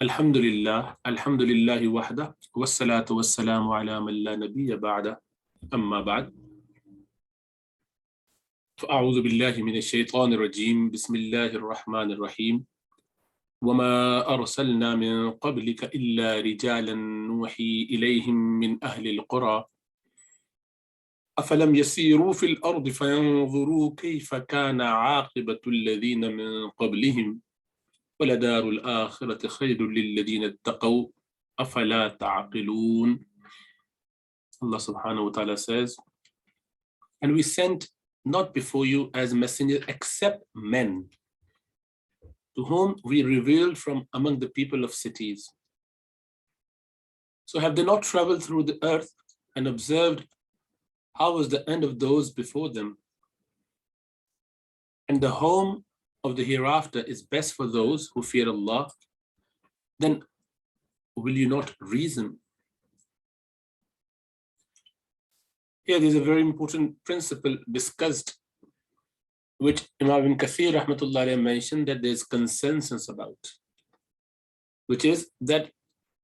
Alhamdulillah wahda, wassalatu wassalamu ala man la nabiyya ba'da, amma ba'd. فأعوذ بالله من الشيطان الرجيم بسم الله الرحمن الرحيم وما أرسلنا من قبلك إلا رجالا نوحي إليهم من أهل القرى أفلم يسيروا في الأرض فينظروا كيف كان عاقبة الذين من قبلهم ولدار الآخرة خير للذين اتقوا أفلا تعقلون. Allah subhanahu wa ta'ala says, and we sent not before you as messengers except men, to whom we revealed from among the people of cities. So have they not traveled through the earth and observed how was the end of those before them? And the home of the hereafter is best for those who fear Allah. Then will you not reason? Here there's a very important principle discussed, which Imam Ibn Kathir rahmatullah mentioned that there's consensus about, which is that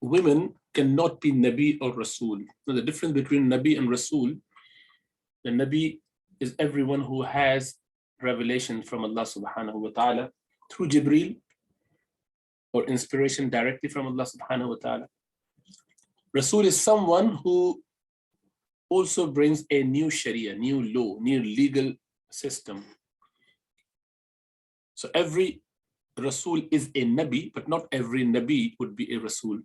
women cannot be Nabi or Rasul. Now the difference between Nabi and Rasul, the Nabi is everyone who has revelation from Allah subhanahu wa ta'ala through Jibreel or inspiration directly from Allah subhanahu wa ta'ala. Rasul is someone who also brings a new Sharia, new law, new legal system. So every Rasul is a Nabi, but not every Nabi would be a Rasul.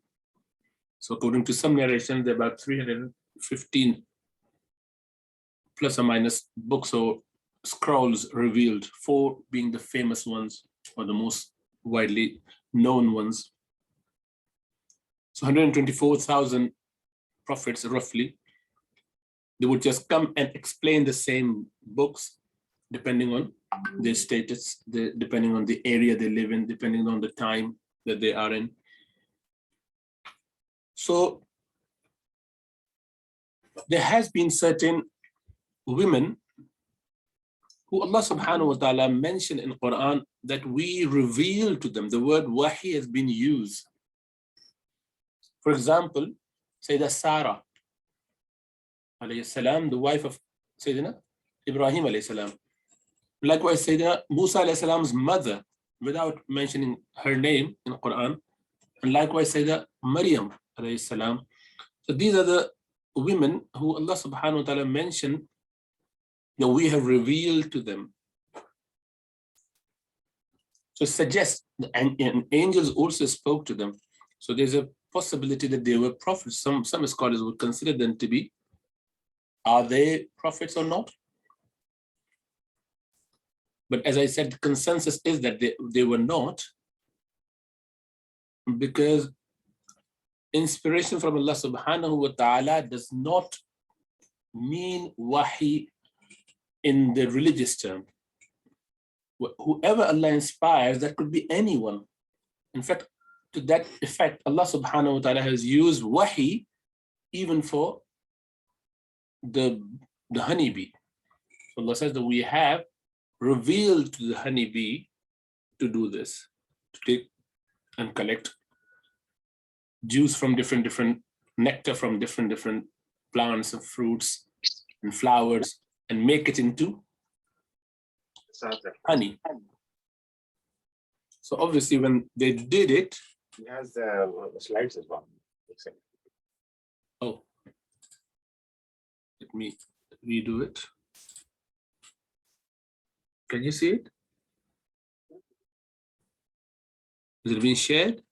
So according to some narrations, there are about 315 plus or minus books or scrolls revealed, 4 being the famous ones or the most widely known ones. So 124,000 prophets roughly. They would just come and explain the same books depending on their status, depending on the area they live in, depending on the time that they are in. So there has been certain women who Allah subhanahu wa ta'ala mentioned in Quran that we reveal to them. The word wahi has been used. For example, Sayyidah Sarah alayhi salam, the wife of Sayyidina Ibrahim alayhi salam. Likewise, Sayyidina Musa alayhi salam's mother, without mentioning her name in Quran, and likewise Sayyidina Maryam alayhi salam. So these are the women who Allah subhanahu wa ta'ala mentioned that we have revealed to them. So it suggests, and angels also spoke to them. So there's a possibility that they were prophets. Some scholars would consider them to be. Are they prophets or not? But as I said, the consensus is that they were not, because inspiration from Allah subhanahu wa ta'ala does not mean wahi in the religious term. Whoever Allah inspires, that could be anyone. In fact, to that effect, Allah subhanahu wa ta'ala has used wahi even for the honeybee. So Allah says that we have revealed to the honeybee to do this, to take and collect juice from different nectar from different plants and fruits and flowers and make it into honey. So obviously when they did it, he has slides as well. Oh, let me redo it. Can you see it? Is it being shared?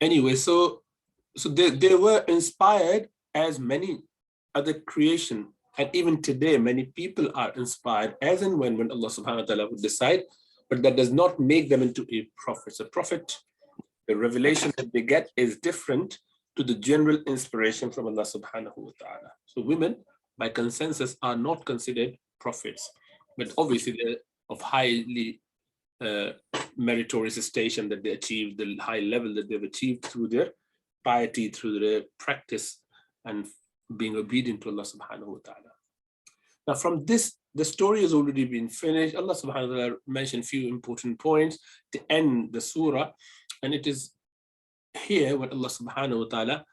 Anyway, so they were inspired as many other creation, and even today many people are inspired as and when Allah subhanahu wa ta'ala would decide, but that does not make them into a prophet. A prophet, the revelation that they get is different to the general inspiration from Allah subhanahu wa ta'ala. So women, by consensus, are not considered prophets, but obviously they're of highly meritorious station that they achieved, the high level that they've achieved through their piety, through their practice and being obedient to Allah subhanahu wa ta'ala. Now from this, the story has already been finished. Allah subhanahu wa ta'ala mentioned a few important points to end the surah. And it is here what Allah subhanahu wa ta'ala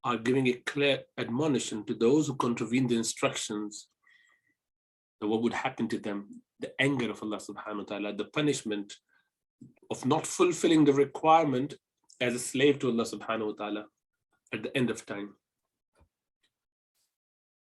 are giving a clear admonition to those who contravene the instructions, that what would happen to them, the anger of Allah subhanahu wa ta'ala, the punishment of not fulfilling the requirement as a slave to Allah subhanahu wa ta'ala at the end of time.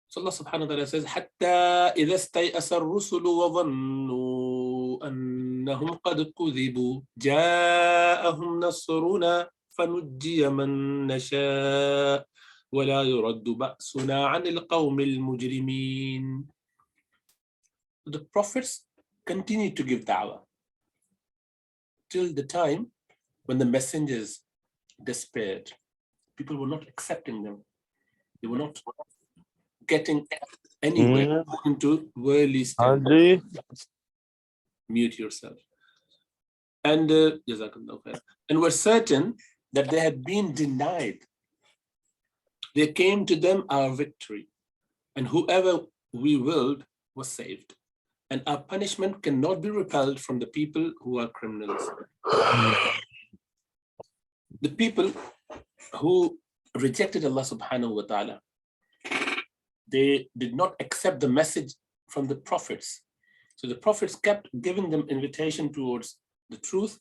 So Allah subhanahu wa ta'ala says, حَتَّى إِذَا اسْتَيْأَسَ الرُّسُلُ وَظَنُّوا أَنَّهُمْ قَدْ كُذِبُوا جَاءَهُمْ نَصْرُنَا فَنُجِّيَ مَن نَّشَاءُ وَلَا يُرَدُّ بَأْسُنَا عَنِ الْقَوْمِ الْمُجْرِمِينَ. The prophets continued to give da'wah till the time when the messengers despaired. People were not accepting them. They were not getting anywhere into worldly standards. Mute yourself. And were certain that they had been denied. There came to them our victory, and whoever we willed was saved. And our punishment cannot be repelled from the people who are criminals. The people who rejected Allah subhanahu wa ta'ala, they did not accept the message from the prophets. So the prophets kept giving them invitation towards the truth.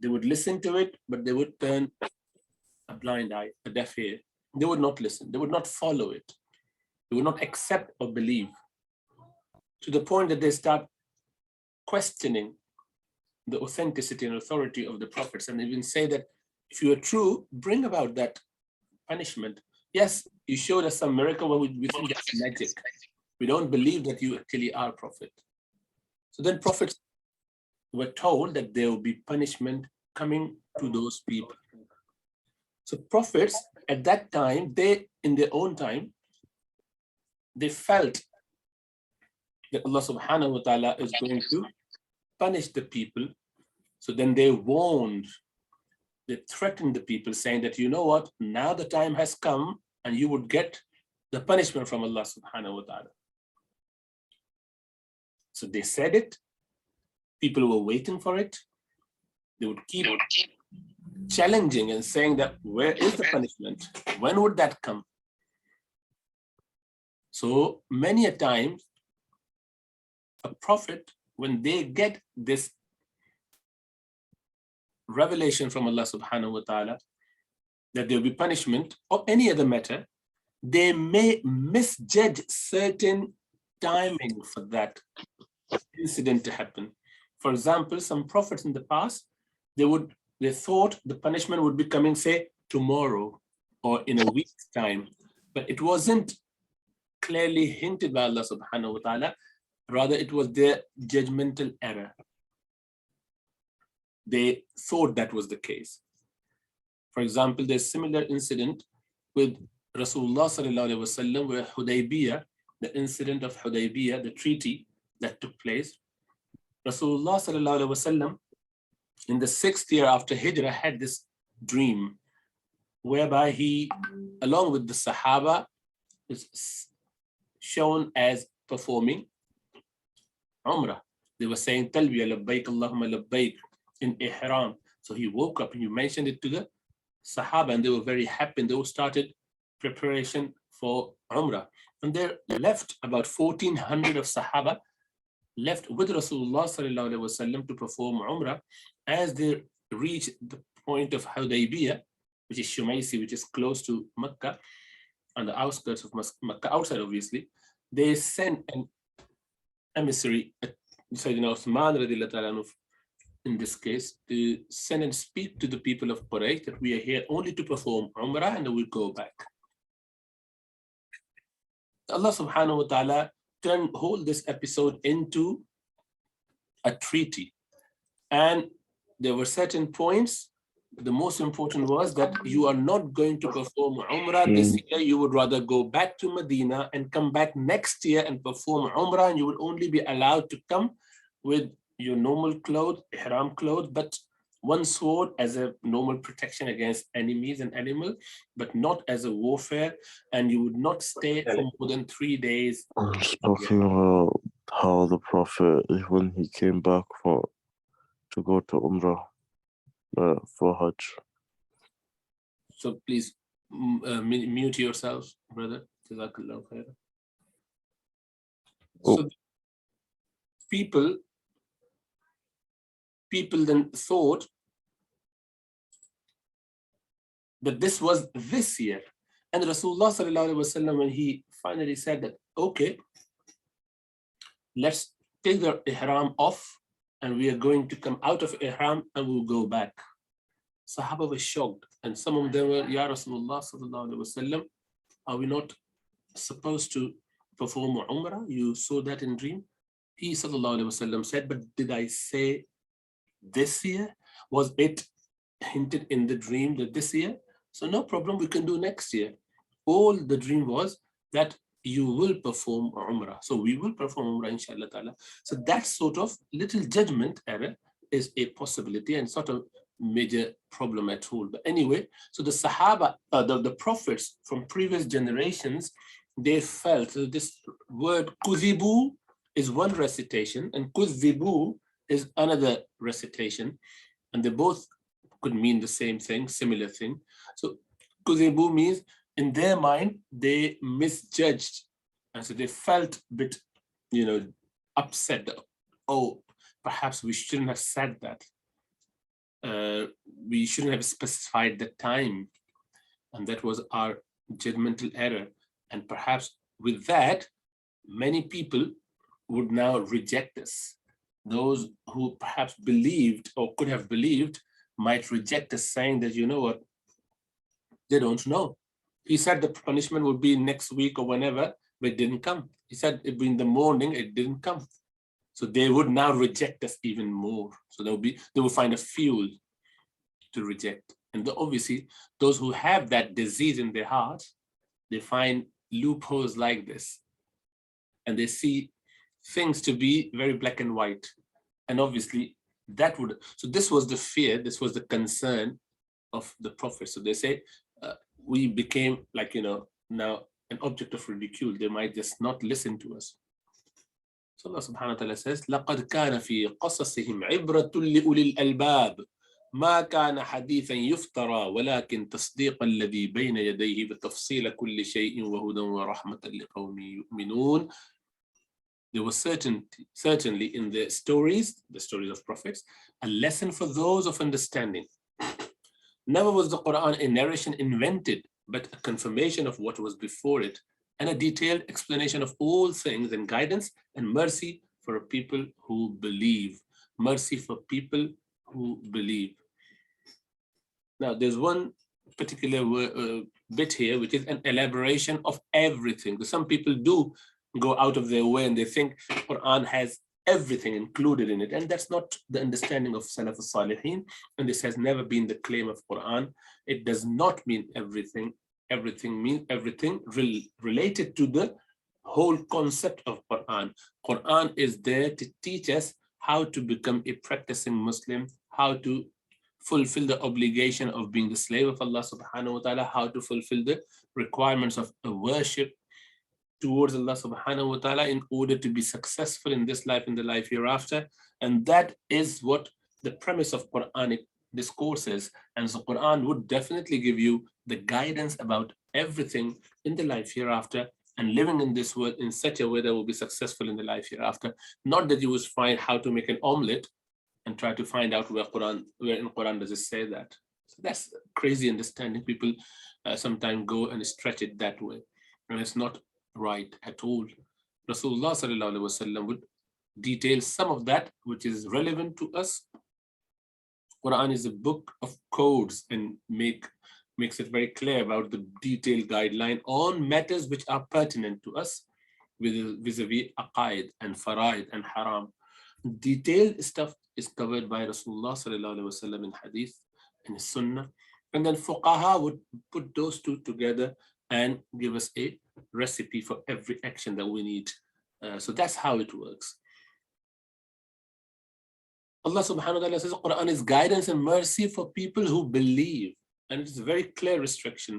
They would listen to it, but they would turn a blind eye, a deaf ear. They would not listen. They would not follow it. They would not accept or believe, to the point that they start questioning the authenticity and authority of the prophets, and even say that if you are true, bring about that punishment. Yes, you showed us some miracle, but we think that's magic. We don't believe that you actually are a prophet. So then prophets were told that there will be punishment coming to those people. So prophets at that time, they, in their own time, they felt that Allah subhanahu wa ta'ala is going to punish the people. So then they warned, they threatened the people, saying that, you know what, now the time has come and you would get the punishment from Allah subhanahu wa ta'ala. So they said it, people were waiting for it. They would keep challenging and saying that, where is the punishment? When would that come? So many a time, a prophet, when they get this revelation from Allah subhanahu wa ta'ala, that there will be punishment or any other matter, they may misjudge certain timing for that incident to happen. For example, some prophets in the past, they thought the punishment would be coming, say, tomorrow or in a week's time, but it wasn't clearly hinted by Allah subhanahu wa ta'ala. Rather, it was their judgmental error. They thought that was the case. For example, there's a similar incident with Rasulullah sallallahu alaihi wasallam, where Hudaybiyah, the incident of Hudaybiyah, the treaty that took place. Rasulullah sallallahu alaihi wasallam, in the 6th year after Hijrah, had this dream whereby he, along with the Sahaba, is shown as performing Umrah. They were saying Talbiya labbaik Allahumma labbaik in ihram. So he woke up and he mentioned it to the Sahaba, and they were very happy, and they started preparation for Umrah. And they left about 1,400 of Sahaba left with Rasulullah sallallahu alaihi wasallam to perform Umrah. As they reached the point of Hudaybiyah, which is Shumaisi, which is close to Mecca, on the outskirts of Mecca, outside obviously, they sent an emissary, Sayyidina Uthman radiallahu ta'ala in this case, to send and speak to the people of Quraysh that we are here only to perform Umrah and we'll go back. Allah subhanahu wa ta'ala turned whole this episode into a treaty. And there were certain points. The most important was that you are not going to perform Umrah this year. You would rather go back to Medina and come back next year and perform Umrah, and you would only be allowed to come with your normal clothes, ihram clothes, but One sword as a normal protection against enemies and animals, but not as a warfare. And you would not stay for more than 3 days. I'm talking about how the Prophet, when he came back to go to Umrah for Hajj. So please mute yourself, brother. Jazakallah khair. So people then thought that this was this year. And Rasulullah sallallahu alaihi wasallam, when he finally said that, okay, let's take the ihram off and we are going to come out of ihram and we'll go back. Sahaba were shocked, and some of them were, Ya Rasulullah sallallahu alaihi wasallam, are we not supposed to perform Umrah? You saw that in dream? He sallallahu alaihi wasallam said, but did I say this year? Was it hinted in the dream that this year? So no problem, we can do next year. All the dream was that you will perform Umrah. So we will perform Umrah, inshallah ta'ala. So that sort of little judgment error is a possibility and sort of major problem at all. But anyway, so the Sahaba, the prophets from previous generations, they felt this word kuzibu is one recitation and kuzibu is another recitation, and they both could mean the same thing, similar thing. So kuzibu means in their mind they misjudged, and so they felt a bit, upset. Oh, perhaps we shouldn't have said that. We shouldn't have specified the time, and that was our judgmental error. And perhaps with that, many people would now reject us. Those who perhaps believed or could have believed might reject us, saying that, you know what, they don't know. He said the punishment would be next week or whenever, but it didn't come. He said it would be in the morning, it didn't come. So they would now reject us even more. So they will find a fuel to reject. And obviously, those who have that disease in their heart, they find loopholes like this. And they see things to be very black and white. And obviously, so this was the fear, this was the concern of the Prophet. So they say, we became like, now an object of ridicule. They might just not listen to us. So Allah subhanahu wa ta'ala says, لَقَدْ كَانَ فِي قَصَصِهِمْ عِبْرَةٌ لِأُولِي الْأَلْبَابِ ما كان حديثا يفترى ولكن تصديق الذي بين يديه وتفصيل كل شيء وهدى ورحمة لقوم يؤمنون. There was certainly in the stories of prophets, a lesson for those of understanding. Never was the Quran a narration invented, but a confirmation of what was before it, and a detailed explanation of all things, and guidance and mercy for a people who believe. Mercy for people who believe. Now, there's one particular bit here, which is an elaboration of everything. Some people do go out of their way and they think Quran has everything included in it, and that's not the understanding of Salaf al-Salihin, and this has never been the claim of Quran. It does not mean everything. Everything means everything related to the whole concept of Quran. Quran is there to teach us how to become a practicing Muslim, how to fulfill the obligation of being the slave of Allah subhanahu wa ta'ala, how to fulfill the requirements of worship towards Allah subhanahu wa ta'ala in order to be successful in this life and the life hereafter. And that is what the premise of Quranic discourse is. And so Quran would definitely give you the guidance about everything in the life hereafter and living in this world in such a way that will be successful in the life hereafter. Not that you will find how to make an omelette and try to find out where in Quran does it say that. So that's crazy understanding. People sometimes go and stretch it that way, and it's not right at all. Rasulullah sallallahu alaihi wasallam would detail some of that which is relevant to us. Quran is a book of codes and makes it very clear about the detailed guideline on matters which are pertinent to us vis-a-vis aqaid and faraid and haram. Detailed stuff is covered by Rasulullah sallallahu alaihi wasallam in hadith and sunnah, and then fuqaha would put those two together and give us a recipe for every action that we need. So that's how it works. Allah subhanahu wa ta'ala says Quran is guidance and mercy for people who believe. And it's a very clear restriction.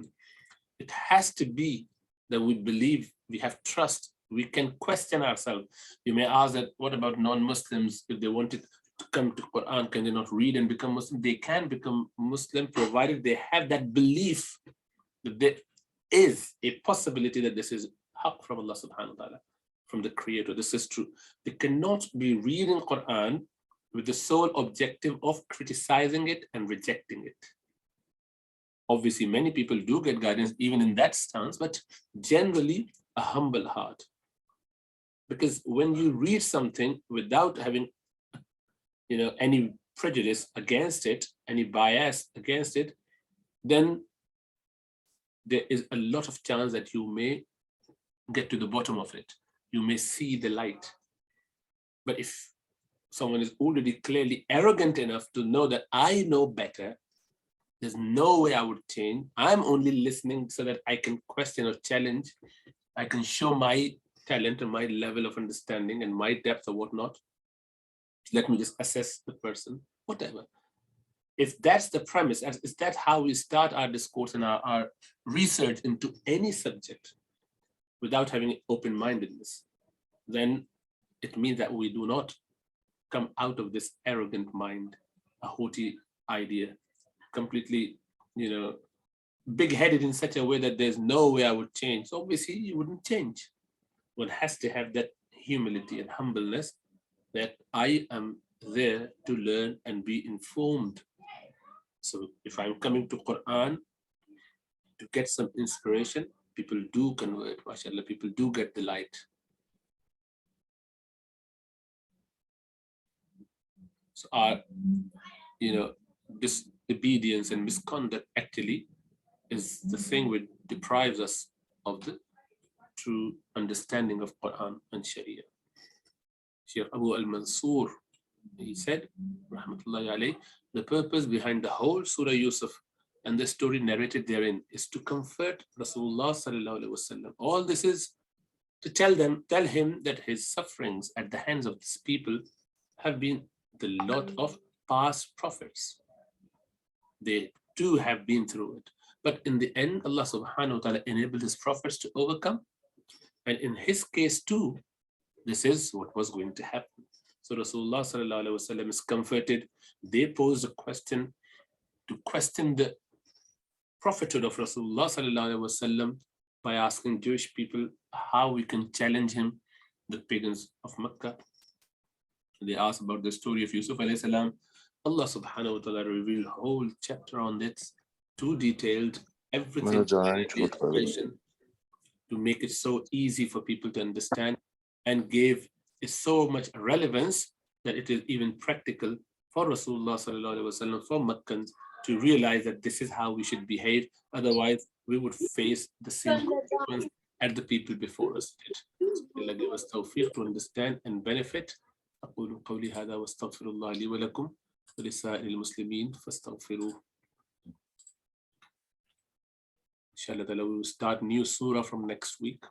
It has to be that we believe, we have trust, we can question ourselves. You may ask that, what about non-Muslims? If they wanted to come to Quran, can they not read and become Muslim? They can become Muslim provided they have that belief that there is a possibility that this is haqq from Allah subhanahu wa ta'ala, from the Creator. This is true. They cannot be reading Quran with the sole objective of criticizing it and rejecting it. Obviously, many people do get guidance even in that stance, but generally a humble heart. Because when you read something without having, any prejudice against it, any bias against it, then there is a lot of chance that you may get to the bottom of it. You may see the light. But if someone is already clearly arrogant enough to know that I know better, there's no way I would change. I'm only listening so that I can question or challenge. I can show my talent and my level of understanding and my depth or whatnot. Let me just assess the person, whatever. If that's the premise, is that how we start our discourse and our research into any subject without having open-mindedness, then it means that we do not come out of this arrogant mind, a haughty idea, completely, big-headed in such a way that there's no way I would change. So obviously, you wouldn't change. One has to have that humility and humbleness that I am there to learn and be informed. So if I'm coming to Quran to get some inspiration, people do convert, mashallah, people do get the light. So our, disobedience and misconduct actually is the thing which deprives us of the true understanding of Quran and Sharia. Shaykh Abu al-Mansur, he said, rahmatullahi alayh, the purpose behind the whole Surah Yusuf and the story narrated therein is to comfort Rasulullah sallallahu alaihi wasallam. All this is to tell him that his sufferings at the hands of these people have been the lot of past prophets. They too have been through it. But in the end, Allah subhanahu wa ta'ala enabled his prophets to overcome. And in his case too, this is what was going to happen. So Rasulullah sallallahu alaihi wasallam is comforted. They posed a question to question the prophethood of Rasulullah sallallahu alaihi wasallam by asking Jewish people how we can challenge him, the pagans of Mecca. They asked about the story of Yusuf alayhi salam. Allah subhanahu wa ta'ala revealed a whole chapter on this, too detailed, everything to make it so easy for people to understand, and gave it so much relevance that it is even practical for Rasulullah sallallahu alaihi wasallam, for Meccans, to realize that this is how we should behave. Otherwise, we would face the same consequence as the people before us did. So Allah give us tawfiq to understand and benefit. أقول قولي هذا واستغفر الله لي ولكم ولسائر المسلمين فاستغفروه. Inshallah, we will start new surah from next week.